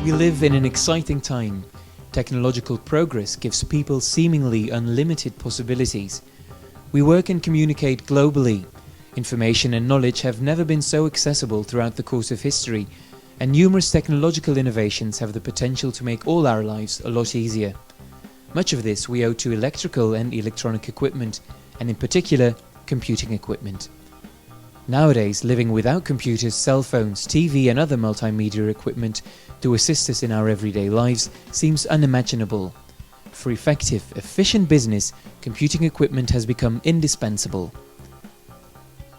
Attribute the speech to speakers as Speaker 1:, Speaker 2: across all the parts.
Speaker 1: We live in an exciting time. Technological progress gives people seemingly unlimited possibilities. We work and communicate globally. Information and knowledge have never been so accessible throughout the course of history, and numerous technological innovations have the potential to make all our lives a lot easier. Much of this we owe to electrical and electronic equipment, and in particular, computing equipment. Nowadays, living without computers, cell phones, TV and other multimedia equipment to assist us in our everyday lives seems unimaginable. For effective, efficient business, computing equipment has become indispensable.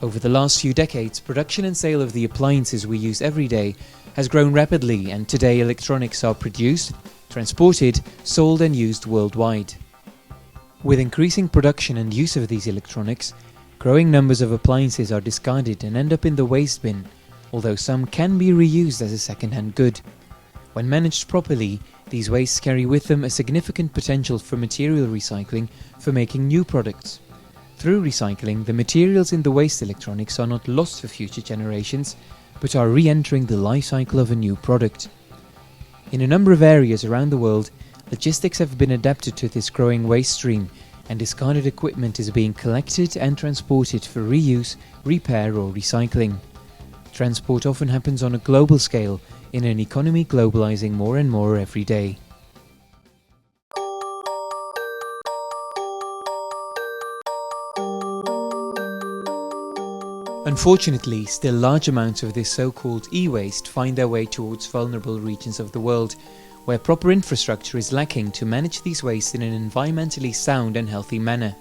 Speaker 1: Over the last few decades, production and sale of the appliances we use every day has grown rapidly, and today electronics are produced, transported, sold and used worldwide. With increasing production and use of these electronics, growing numbers of appliances are discarded and end up in the waste bin, although some can be reused as a second-hand good. When managed properly, these wastes carry with them a significant potential for material recycling for making new products. Through recycling, the materials in the waste electronics are not lost for future generations, but are re-entering the life cycle of a new product. In a number of areas around the world, logistics have been adapted to this growing waste stream, and discarded equipment is being collected and transported for reuse, repair or recycling. Transport often happens on a global scale, in an economy globalizing more and more every day. Unfortunately, still large amounts of this so-called e-waste find their way towards vulnerable regions of the world, where proper infrastructure is lacking to manage these wastes in an environmentally sound and healthy manner.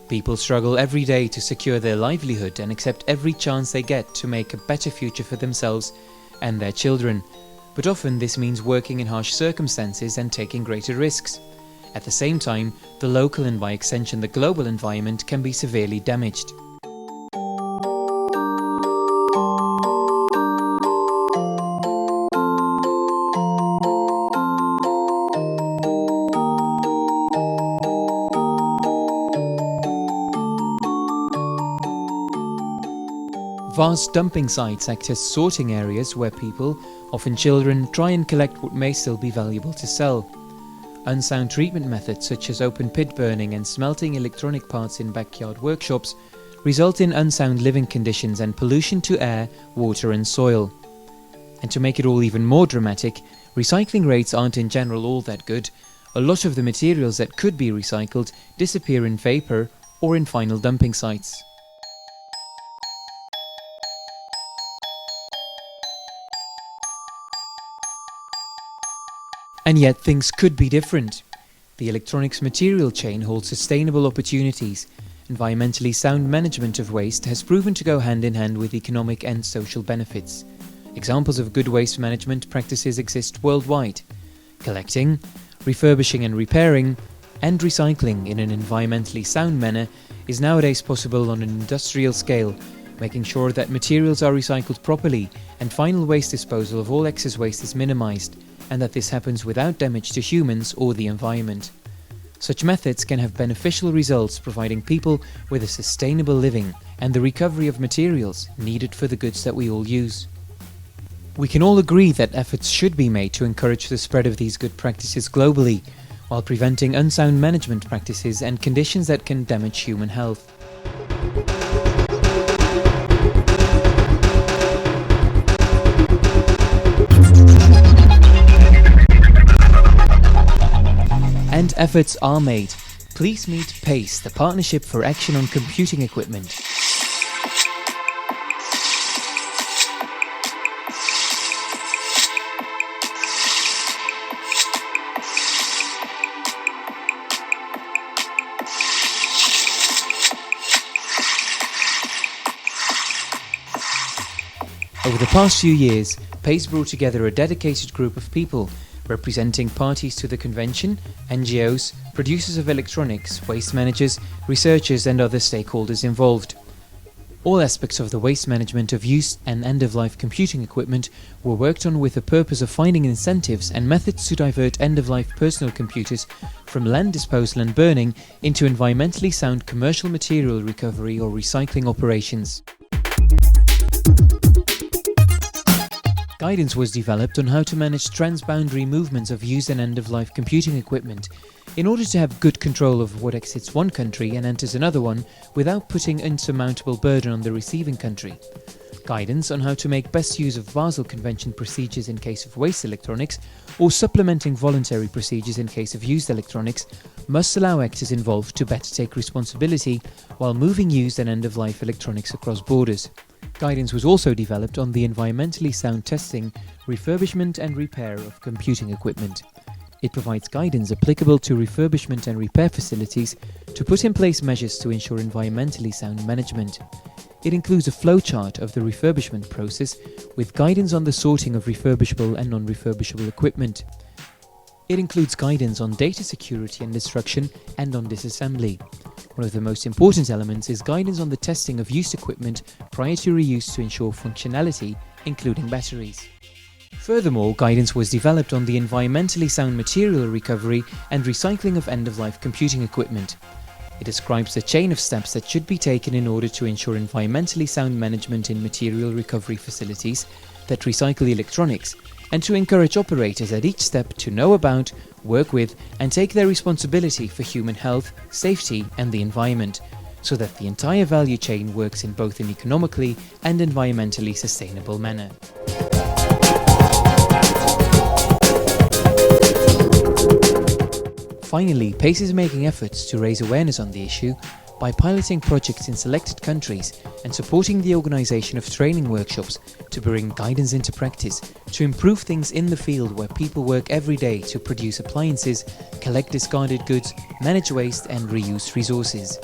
Speaker 1: People struggle every day to secure their livelihood and accept every chance they get to make a better future for themselves and their children, but often this means working in harsh circumstances and taking greater risks. At the same time, the local and by extension the global environment can be severely damaged. Vast dumping sites act as sorting areas where people, often children, try and collect what may still be valuable to sell. Unsound treatment methods such as open pit burning and smelting electronic parts in backyard workshops result in unsound living conditions and pollution to air, water and soil. And to make it all even more dramatic, recycling rates aren't in general all that good. A lot of the materials that could be recycled disappear in vapor or in final dumping sites. And yet things could be different. The electronics material chain holds sustainable opportunities. Environmentally sound management of waste has proven to go hand in hand with economic and social benefits. Examples of good waste management practices exist worldwide. Collecting, refurbishing and repairing, and recycling in an environmentally sound manner is nowadays possible on an industrial scale, making sure that materials are recycled properly and final waste disposal of all excess waste is minimized, and that this happens without damage to humans or the environment. Such methods can have beneficial results, providing people with a sustainable living and the recovery of materials needed for the goods that we all use. We can all agree that efforts should be made to encourage the spread of these good practices globally, while preventing unsound management practices and conditions that can damage human health. And efforts are made. Please meet PACE, the Partnership for Action on Computing Equipment. Over the past few years, PACE brought together a dedicated group of people representing parties to the convention, NGOs, producers of electronics, waste managers, researchers and other stakeholders involved. All aspects of the waste management of used and end-of-life computing equipment were worked on with the purpose of finding incentives and methods to divert end-of-life personal computers from land disposal and burning into environmentally sound commercial material recovery or recycling operations. Guidance was developed on how to manage transboundary movements of used and end-of-life computing equipment in order to have good control of what exits one country and enters another one without putting insurmountable burden on the receiving country. Guidance on how to make best use of Basel Convention procedures in case of waste electronics or supplementing voluntary procedures in case of used electronics must allow actors involved to better take responsibility while moving used and end-of-life electronics across borders. Guidance was also developed on the environmentally sound testing, refurbishment and repair of computing equipment. It provides guidance applicable to refurbishment and repair facilities to put in place measures to ensure environmentally sound management. It includes a flowchart of the refurbishment process with guidance on the sorting of refurbishable and non-refurbishable equipment. It includes guidance on data security and destruction and on disassembly. One of the most important elements is guidance on the testing of used equipment prior to reuse to ensure functionality, including batteries. Furthermore, guidance was developed on the environmentally sound material recovery and recycling of end-of-life computing equipment. It describes the chain of steps that should be taken in order to ensure environmentally sound management in material recovery facilities that recycle electronics, and to encourage operators at each step to know about, work with, and take their responsibility for human health, safety, and the environment, so that the entire value chain works in both an economically and environmentally sustainable manner. Finally, PACE is making efforts to raise awareness on the issue by piloting projects in selected countries and supporting the organisation of training workshops to bring guidance into practice, to improve things in the field where people work every day to produce appliances, collect discarded goods, manage waste and reuse resources.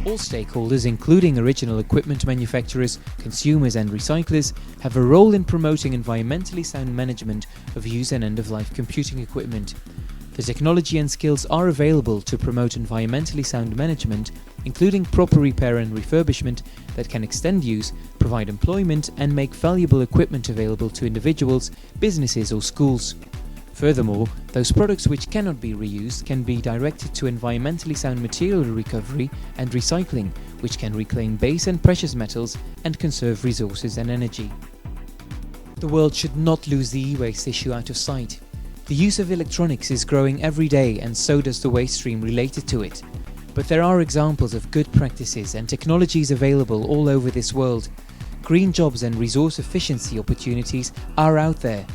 Speaker 1: All stakeholders, including original equipment manufacturers, consumers and recyclers, have a role in promoting environmentally sound management of used and end-of-life computing equipment. The technology and skills are available to promote environmentally sound management, including proper repair and refurbishment that can extend use, provide employment and make valuable equipment available to individuals, businesses or schools. Furthermore, those products which cannot be reused can be directed to environmentally sound material recovery and recycling, which can reclaim base and precious metals and conserve resources and energy. The world should not lose the e-waste issue out of sight. The use of electronics is growing every day and so does the waste stream related to it. But there are examples of good practices and technologies available all over this world. Green jobs and resource efficiency opportunities are out there.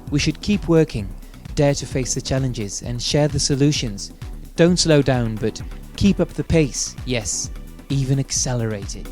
Speaker 1: We should keep working, dare to face the challenges and share the solutions. Don't slow down, but keep up the pace, yes, even accelerate it.